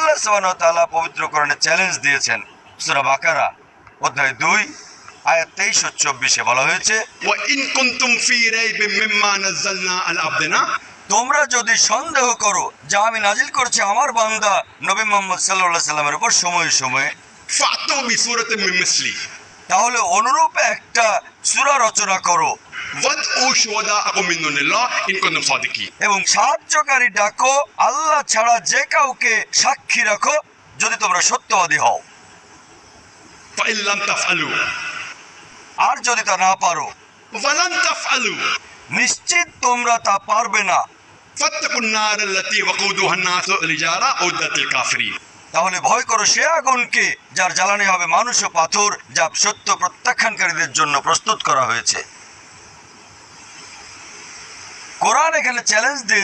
আল্লাহ সুবহানাহু ওয়া তাআলা পবিত্র কোরআনে চ্যালেঞ্জ দিয়েছেন। সূরা বাকারা অধ্যায় 2 আয়াত 23 ও 24 বলা হয়েছে, ওয়া ইন কুনতুম ফি রাইবিন মিম্মা নাযালনা আলা আবদিনা, তোমরা যদি সন্দেহ করো যা আমি নাজিল করছি আমার বান্দা নবী মুহাম্মদ সাল্লাল্লাহু আলাইহি সাল্লামের উপর সময়ে সময়ে, ফাতু বিসূরাতিন মিন মিসলি, তাহলে অনুরূপ একটা সূরা রচনা করো ওয়াদউ শুহাদাআকুম মিন দুনিল্লাহ ইন কুনতুম সাদিকিন, এবং সাহায্যকারী ডাকো আল্লাহ ছাড়া যে কাউকে সাক্ষী রাখো যদি তোমরা সত্যবাদী হও। ফাইন লাম তাফআলু, আর যদি তা না পারো, ওয়ালান তাফআলু, নিশ্চিত তোমরা তা পারবে না, ফাত্তাকুন নার আল্লাতী ওয়াকুদুহা আন-নাস ওয়াল হিজারা উদ্দাতিল কাফিরিন, তাহলে ভয় করো সে আগুনকে যার জ্বালানি হবে মানুষ ও পাথর, যা সত্য প্রত্যাখ্যানকারীদের জন্য প্রস্তুত করা হয়েছে। কোরআন এখানে চ্যালেঞ্জ দিয়ে